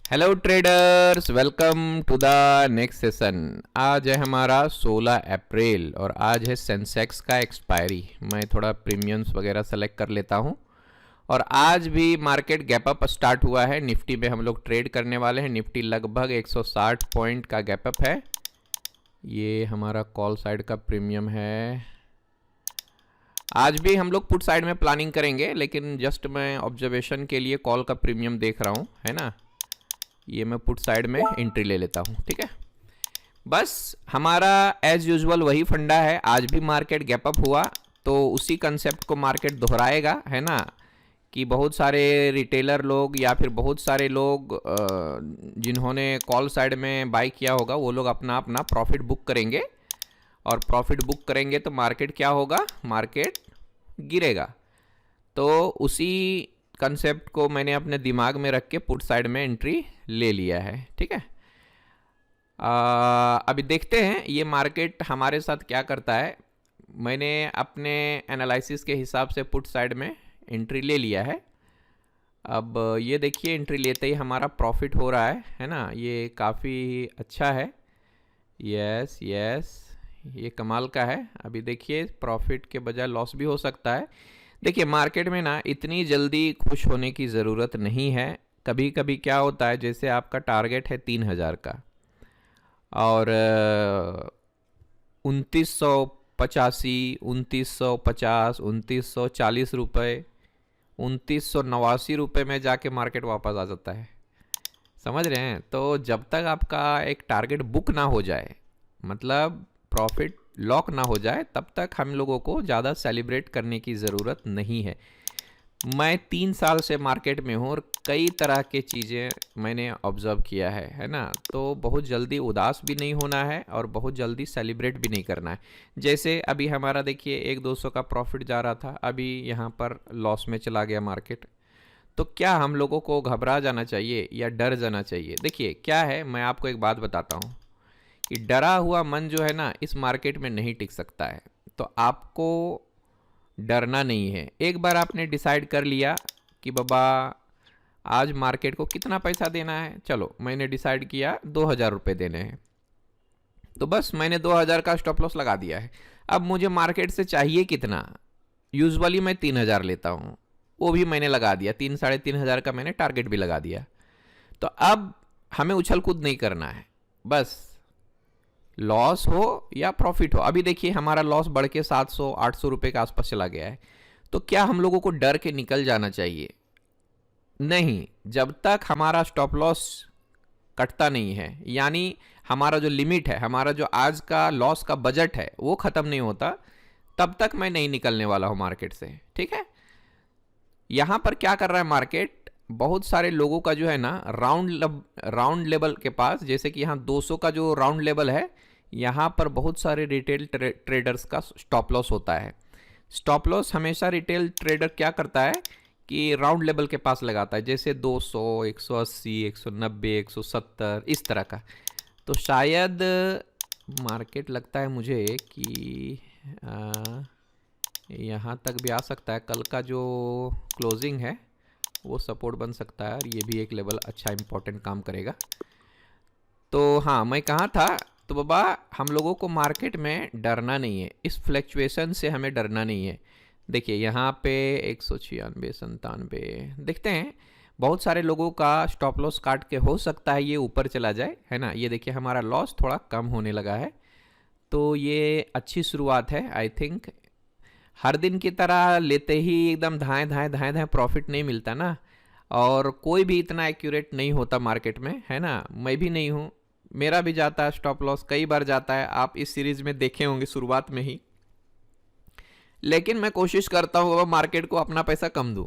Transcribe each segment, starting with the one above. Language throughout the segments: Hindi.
Hello traders, welcome to the next session. आज है हमारा 16 अप्रैल और आज है सेंसेक्स का एक्सपायरी। मैं थोड़ा प्रीमियम्स वगैरह सेलेक्ट कर लेता हूं। और आज भी मार्केट गैप अप स्टार्ट हुआ है। निफ्टी में हम लोग ट्रेड करने वाले हैं। निफ्टी लगभग 160 पॉइंट का गैप अप है। ये हमारा कॉल साइड का प्रीमियम है। आज भी हम लोग पुट साइड में प्लानिंग करेंगे, लेकिन जस्ट मैं ऑब्जर्वेशन के लिए कॉल का प्रीमियम देख रहा हूँ, है ना। ये मैं पुट साइड में एंट्री ले लेता हूँ, ठीक है। बस हमारा एज यूजुअल वही फंडा है। आज भी मार्केट गैप अप हुआ तो उसी कंसेप्ट को मार्केट दोहराएगा, है ना। कि बहुत सारे रिटेलर लोग या फिर बहुत सारे लोग जिन्होंने कॉल साइड में बाई किया होगा वो लोग अपना अपना प्रॉफिट बुक करेंगे। और प्रॉफिट बुक करेंगे तो मार्केट क्या होगा, मार्केट गिरेगा। तो उसी कंसेप्ट को मैंने अपने दिमाग में रख के पुट साइड में एंट्री ले लिया है, ठीक है। अभी देखते हैं ये मार्केट हमारे साथ क्या करता है। मैंने अपने एनालिसिस के हिसाब से पुट साइड में एंट्री ले लिया है। अब ये देखिए, एंट्री लेते ही हमारा प्रॉफिट हो रहा है ना। ये काफ़ी अच्छा है। यस यस, ये कमाल का है। अभी देखिए, प्रॉफिट के बजाय लॉस भी हो सकता है। देखिए मार्केट में ना इतनी जल्दी खुश होने की ज़रूरत नहीं है। कभी कभी क्या होता है, जैसे आपका टारगेट है 3000 का और 2985, 2950, 2940 रुपये, 2989 रुपये में जाके मार्केट वापस आ जाता है। समझ रहे हैं। तो जब तक आपका एक टारगेट बुक ना हो जाए, मतलब प्रॉफिट लॉक ना हो जाए, तब तक हम लोगों को ज़्यादा सेलिब्रेट करने की ज़रूरत नहीं है। मैं 3 साल से मार्केट में हूँ और कई तरह के चीज़ें मैंने ऑब्ज़र्व किया है ना। तो बहुत जल्दी उदास भी नहीं होना है और बहुत जल्दी सेलिब्रेट भी नहीं करना है। जैसे अभी हमारा देखिए 1-200 का प्रॉफिट जा रहा था, अभी यहाँ पर लॉस में चला गया मार्केट। तो क्या हम लोगों को घबरा जाना चाहिए या डर जाना चाहिए? देखिए क्या है, मैं आपको एक बात बताता हूँ कि डरा हुआ मन जो है ना, इस मार्केट में नहीं टिक सकता है। तो आपको डरना नहीं है। एक बार आपने डिसाइड कर लिया कि बाबा आज मार्केट को कितना पैसा देना है, चलो मैंने डिसाइड किया 2000 रुपये देने हैं, तो बस मैंने 2000 का स्टॉप लॉस लगा दिया है। अब मुझे मार्केट से चाहिए कितना? यूजुअली मैं 3000 लेता हूँ, वो भी मैंने लगा दिया। 3-3.5 का मैंने टारगेट भी लगा दिया। तो अब हमें उछल कूद नहीं करना है, बस लॉस हो या प्रॉफिट हो। अभी देखिए हमारा लॉस बढ़ के 700-800 रुपये के आसपास चला गया है। तो क्या हम लोगों को डर के निकल जाना चाहिए? नहीं, जब तक हमारा स्टॉप लॉस कटता नहीं है, यानी हमारा जो लिमिट है, हमारा जो आज का लॉस का बजट है वो ख़त्म नहीं होता, तब तक मैं नहीं निकलने वाला हूँ मार्केट से, ठीक है। यहाँ पर क्या कर रहा है मार्केट, बहुत सारे लोगों का जो है ना राउंड लेवल के पास, जैसे कि यहाँ 200 का जो राउंड लेवल है, यहाँ पर बहुत सारे रिटेल ट्रेडर्स का स्टॉप लॉस होता है। स्टॉप लॉस हमेशा रिटेल ट्रेडर क्या करता है कि राउंड लेवल के पास लगाता है, जैसे 200, 180, 190, 170 इस तरह का। तो शायद मार्केट लगता है मुझे कि यहाँ तक भी आ सकता है। कल का जो क्लोजिंग है वो सपोर्ट बन सकता है और ये भी एक लेवल अच्छा इंपॉर्टेंट काम करेगा। तो हाँ, मैं कहाँ था, तो बाबा हम लोगों को मार्केट में डरना नहीं है, इस फ्लैक्चुएशन से हमें डरना नहीं है। देखिए यहाँ पे 196-97 देखते हैं। बहुत सारे लोगों का स्टॉप लॉस काट के हो सकता है ये ऊपर चला जाए, है ना। ये देखिए हमारा लॉस थोड़ा कम होने लगा है, तो ये अच्छी शुरुआत है आई थिंक। हर दिन की तरह लेते ही एकदम धाएं धाएं धाएं धाएं प्रॉफिट नहीं मिलता ना, और कोई भी इतना एक्यूरेट नहीं होता मार्केट में, है ना। मैं भी नहीं हूँ, मेरा भी जाता है स्टॉप लॉस, कई बार जाता है। आप इस सीरीज में देखे होंगे शुरुआत में ही। लेकिन मैं कोशिश करता हूँ मार्केट को अपना पैसा कम दूँ।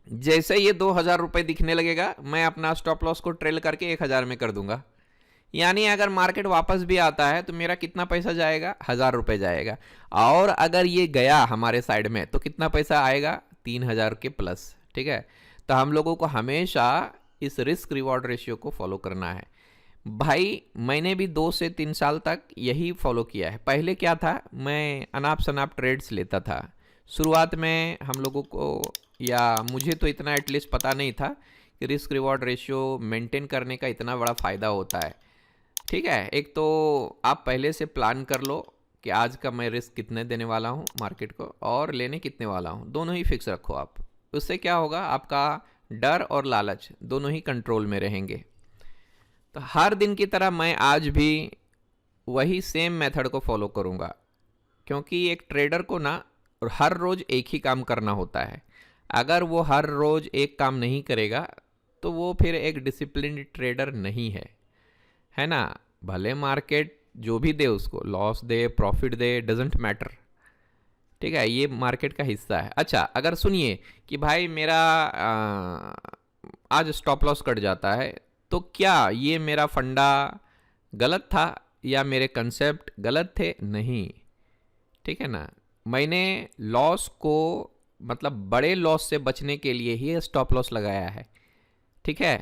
जैसे ये 2000 रुपये दिखने लगेगा, मैं अपना स्टॉप लॉस को ट्रेल करके 1000 में कर दूंगा। यानी अगर मार्केट वापस भी आता है तो मेरा कितना पैसा जाएगा, 1000 रुपये जाएगा। और अगर ये गया हमारे साइड में तो कितना पैसा आएगा, 3000 के प्लस, ठीक है। तो हम लोगों को हमेशा इस रिस्क रिवॉर्ड रेशियो को फॉलो करना है भाई। मैंने भी 2 से 3 साल तक यही फॉलो किया है। पहले क्या था, मैं अनाप शनाप ट्रेड्स लेता था। शुरुआत में हम लोगों को, या मुझे तो इतना एटलीस्ट पता नहीं था रिस्क रिवॉर्ड रेशियो मेंटेन करने का इतना बड़ा फ़ायदा होता है। ठीक है, एक तो आप पहले से प्लान कर लो कि आज का मैं रिस्क कितने देने वाला हूँ मार्केट को और लेने कितने वाला हूँ, दोनों ही फिक्स रखो आप। उससे क्या होगा, आपका डर और लालच दोनों ही कंट्रोल में रहेंगे। तो हर दिन की तरह मैं आज भी वही सेम मेथड को फॉलो करूँगा, क्योंकि एक ट्रेडर को ना हर रोज़ एक ही काम करना होता है। अगर वो हर रोज़ एक काम नहीं करेगा तो वो फिर एक डिसिप्लिन्ड ट्रेडर नहीं है ना। भले मार्केट जो भी दे, उसको loss they profit they, doesn't matter. ठीक है, ये मार्केट का हिस्सा है। अच्छा, अगर सुनिए कि भाई मेरा आज स्टॉप लॉस कट जाता है, तो क्या ये मेरा फंडा गलत था या मेरे कंसेप्ट गलत थे? नहीं। ठीक है ना, मैंने लॉस को मतलब बड़े लॉस से बचने के लिए ही स्टॉप लॉस लगाया है। ठीक है,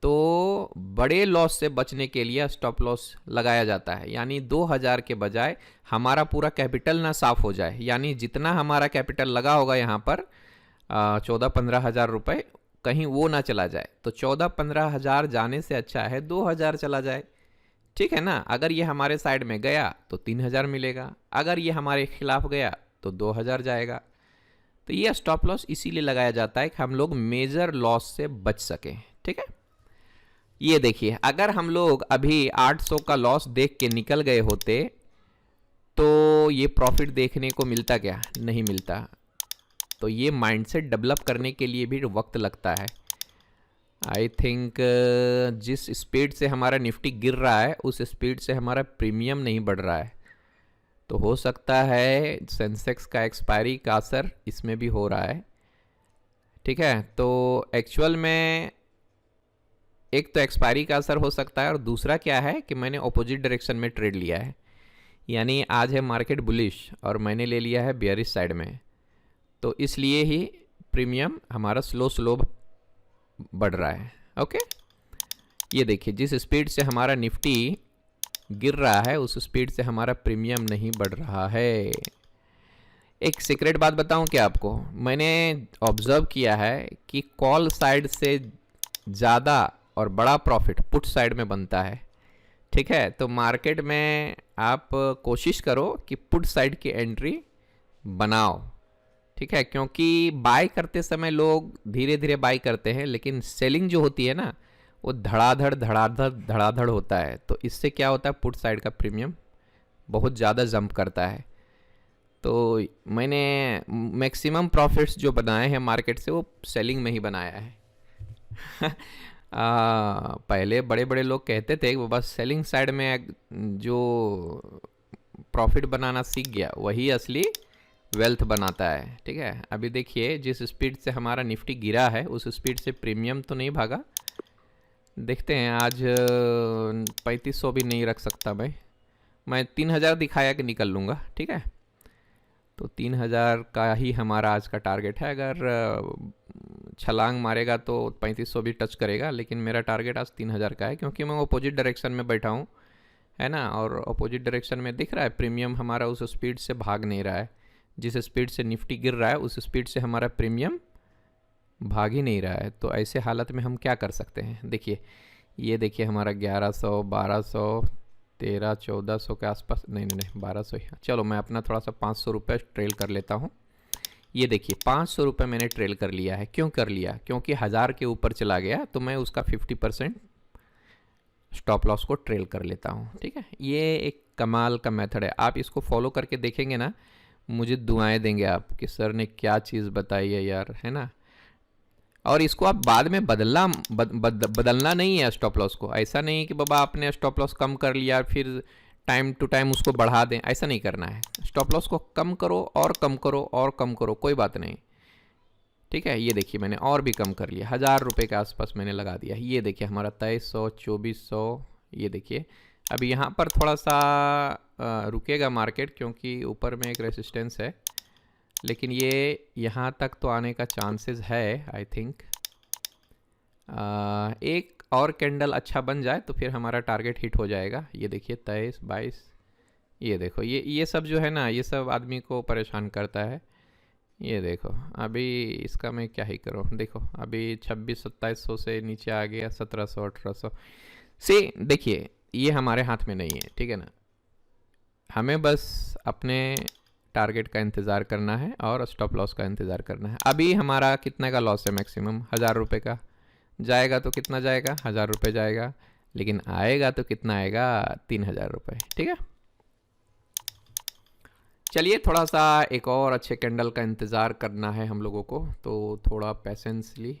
तो बड़े लॉस से बचने के लिए स्टॉप लॉस लगाया जाता है, यानी 2000 के बजाय हमारा पूरा कैपिटल ना साफ हो जाए, यानी जितना हमारा कैपिटल लगा होगा यहाँ पर 14-15 हज़ार रुपये, कहीं वो ना चला जाए। तो 14-15 हज़ार जाने से अच्छा है 2000 चला जाए। ठीक है ना, अगर ये हमारे साइड में गया तो 3000 मिलेगा, अगर ये हमारे खिलाफ गया तो 2000 जाएगा। तो ये स्टॉप लॉस इसीलिए लगाया जाता है कि हम लोग मेजर लॉस से बच सकें। ठीक है, ये देखिए, अगर हम लोग अभी 800 का लॉस देख के निकल गए होते तो ये प्रॉफिट देखने को मिलता क्या? नहीं मिलता। तो ये माइंडसेट डेवलप करने के लिए भी वक्त लगता है। आई थिंक जिस स्पीड से हमारा निफ्टी गिर रहा है उस स्पीड से हमारा प्रीमियम नहीं बढ़ रहा है। तो हो सकता है सेंसेक्स का एक्सपायरी का असर इसमें भी हो रहा है। ठीक है, तो एक्चुअल में एक तो एक्सपायरी का असर हो सकता है, और दूसरा क्या है कि मैंने ऑपोजिट डायरेक्शन में ट्रेड लिया है, यानी आज है मार्केट बुलिश और मैंने ले लिया है बेयरिश साइड में। तो इसलिए ही प्रीमियम हमारा स्लो बढ़ रहा है। ओके, ये देखिए, जिस स्पीड से हमारा निफ्टी गिर रहा है उस स्पीड से हमारा प्रीमियम नहीं बढ़ रहा है। एक सीक्रेट बात बताऊं क्या आपको, मैंने ऑब्जर्व किया है कि कॉल साइड से ज़्यादा और बड़ा प्रॉफिट पुट साइड में बनता है। ठीक है, तो मार्केट में आप कोशिश करो कि पुट साइड की एंट्री बनाओ। ठीक है, क्योंकि बाय करते समय लोग धीरे धीरे बाय करते हैं, लेकिन सेलिंग जो होती है ना वो धड़ाधड़ होता है। तो इससे क्या होता है, पुट साइड का प्रीमियम बहुत ज़्यादा जंप करता है। तो मैंने मैक्सिमम प्रॉफिट्स जो बनाए हैं मार्केट से वो सेलिंग में ही बनाया है। पहले बड़े बड़े लोग कहते थे कि बस सेलिंग साइड में जो प्रॉफिट बनाना सीख गया वही असली वेल्थ बनाता है। ठीक है, अभी देखिए जिस स्पीड से हमारा निफ्टी गिरा है उस स्पीड से प्रीमियम तो नहीं भागा। देखते हैं, आज 3500 भी नहीं रख सकता मैं 3000 दिखाया कि निकल लूँगा। ठीक है, तो 3000 का ही हमारा आज का टारगेट है। अगर छलांग मारेगा तो 3500 भी टच करेगा, लेकिन मेरा टारगेट आज 3000 का है, क्योंकि मैं अपोजिट डायरेक्शन में बैठा हूँ, है ना। और अपोजिट डायरेक्शन में दिख रहा है प्रीमियम हमारा उस स्पीड से भाग नहीं रहा है। जिस स्पीड से निफ्टी गिर रहा है उस स्पीड से हमारा प्रीमियम भाग ही नहीं रहा है। तो ऐसे हालत में हम क्या कर सकते हैं, देखिए ये देखिए हमारा 1100, 1200, 1300, 1400 के आसपास, नहीं 1200 ही। चलो मैं अपना थोड़ा सा 500 रुपये ट्रेल कर लेता हूँ। ये देखिए 500 रुपये मैंने ट्रेल कर लिया है। क्यों कर लिया, क्योंकि 1000 के ऊपर चला गया तो मैं उसका 50% स्टॉप लॉस को ट्रेल कर लेता हूँ। ठीक है, ये एक कमाल का मेथड है, आप इसको फॉलो करके देखेंगे ना, मुझे दुआएं देंगे आप कि सर ने क्या चीज़ बताई है यार, है ना। और इसको आप बाद में बदलना नहीं है स्टॉप लॉस को। ऐसा नहीं कि बाबा आपने स्टॉप लॉस कम कर लिया फिर टाइम टू टाइम उसको बढ़ा दें, ऐसा नहीं करना है। स्टॉप लॉस को कम करो और कम करो और कम करो, कोई बात नहीं। ठीक है, ये देखिए मैंने और भी कम कर लिया, 1000 रुपये के आसपास मैंने लगा दिया। ये देखिए हमारा 2300, 2400। ये देखिए अब यहाँ पर थोड़ा सा रुकेगा मार्केट, क्योंकि ऊपर में एक रेसिस्टेंस है, लेकिन ये यहाँ तक तो आने का चांसेस है आई थिंक। एक और कैंडल अच्छा बन जाए तो फिर हमारा टारगेट हिट हो जाएगा। ये देखिए 23, 22, ये देखो ये सब जो है ना, ये सब आदमी को परेशान करता है। ये देखो अभी इसका मैं क्या ही करूँ, देखो अभी 2600-2700 से नीचे आ गया 1700-1800 से। देखिए ये हमारे हाथ में नहीं है, ठीक है ना, हमें बस अपने टारगेट का इंतज़ार करना है और स्टॉप लॉस का इंतज़ार करना है। अभी हमारा कितने का लॉस है, मैक्सिमम 1000 रुपये का जाएगा, तो कितना जाएगा, 1000 रुपये जाएगा, लेकिन आएगा तो कितना आएगा, 3000 रुपये, ठीक है। चलिए थोड़ा सा एक और अच्छे कैंडल का इंतज़ार करना है हम लोगों को, तो थोड़ा पेशेंटली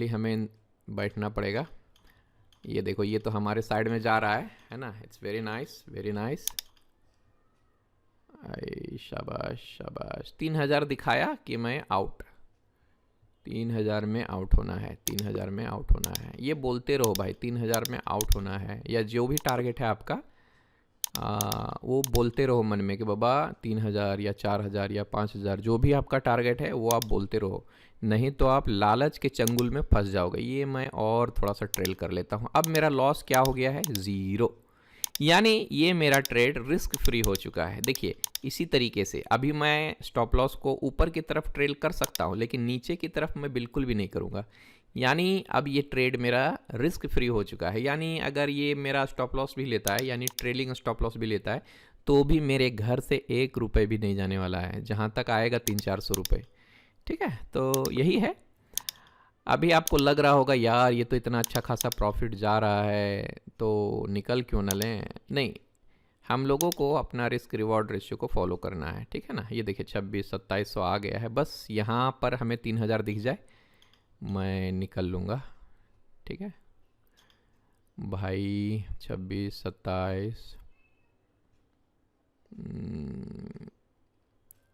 हमें बैठना पड़ेगा। ये देखो ये तो हमारे साइड में जा रहा है ना, it's very nice very nice. शाबाश शाबाश, 3000 दिखाया कि मैं आउट, 3000 में आउट होना है, 3000 में आउट होना है, ये बोलते रहो भाई, 3000 में आउट होना है, या जो भी टारगेट है आपका वो बोलते रहो मन में कि बाबा 3000 या 4000 या 5000, जो भी आपका टारगेट है वो आप बोलते रहो, नहीं तो आप लालच के चंगुल में फंस जाओगे। ये मैं और थोड़ा सा ट्रेल कर लेता हूँ। अब मेरा लॉस क्या हो गया है, 0, यानी ये मेरा ट्रेड रिस्क फ्री हो चुका है। देखिए इसी तरीके से अभी मैं स्टॉप लॉस को ऊपर की तरफ ट्रेल कर सकता हूँ, लेकिन नीचे की तरफ मैं बिल्कुल भी नहीं करूँगा, यानी अब ये ट्रेड मेरा रिस्क फ्री हो चुका है। यानी अगर ये मेरा स्टॉप लॉस भी लेता है, यानी ट्रेलिंग स्टॉप लॉस भी लेता है, तो भी मेरे घर से 1 रुपये भी नहीं जाने वाला है, जहाँ तक आएगा 300-400 रुपये, ठीक है। तो यही है। अभी आपको लग रहा होगा यार ये तो इतना अच्छा खासा प्रॉफिट जा रहा है, तो निकल क्यों न लें, नहीं, हम लोगों को अपना रिस्क रिवॉर्ड रेशियो को फॉलो करना है, ठीक है ना। ये देखिए 2600-2700 आ गया है, बस यहाँ पर हमें 3000 दिख जाए मैं निकल लूँगा, ठीक है भाई। 26-27,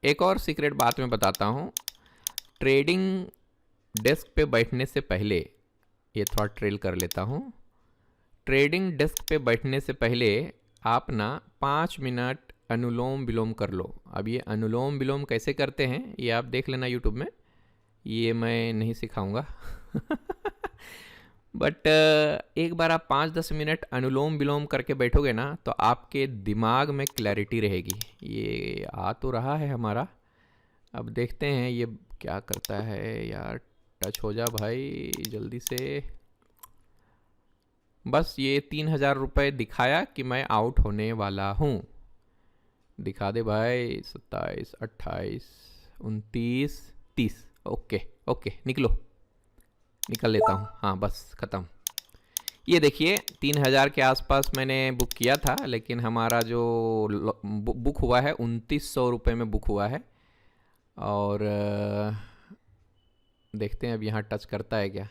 एक और सीक्रेट बात मैं बताता हूँ, ट्रेडिंग डेस्क पे बैठने से पहले, ये थोड़ा ट्रेल कर लेता हूँ, ट्रेडिंग डेस्क पे बैठने से पहले आप ना 5 मिनट अनुलोम विलोम कर लो। अब ये अनुलोम विलोम कैसे करते हैं ये आप देख लेना यूट्यूब में, ये मैं नहीं सिखाऊंगा बट एक बार आप 5-10 मिनट अनुलोम विलोम करके बैठोगे ना, तो आपके दिमाग में क्लैरिटी रहेगी। ये आ तो रहा है हमारा, अब देखते हैं ये क्या करता है यार, टच हो जा भाई जल्दी से। बस ये 3000 रुपये दिखाया कि मैं आउट होने वाला हूँ, दिखा दे भाई, 27, 28, 29, 30, ओके ओके, निकल लेता हूँ, हाँ बस ख़त्म। ये देखिए 3000 के आसपास मैंने बुक किया था, लेकिन हमारा जो बुक हुआ है 2900 रुपये में बुक हुआ है, और देखते हैं अब यहाँ टच करता है क्या।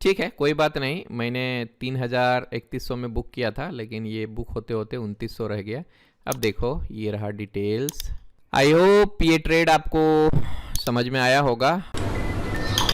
ठीक है कोई बात नहीं, मैंने 3100 में बुक किया था, लेकिन ये बुक होते होते 2900 रह गया। अब देखो ये रहा डिटेल्स। आई होप ये ट्रेड आपको समझ में आया होगा।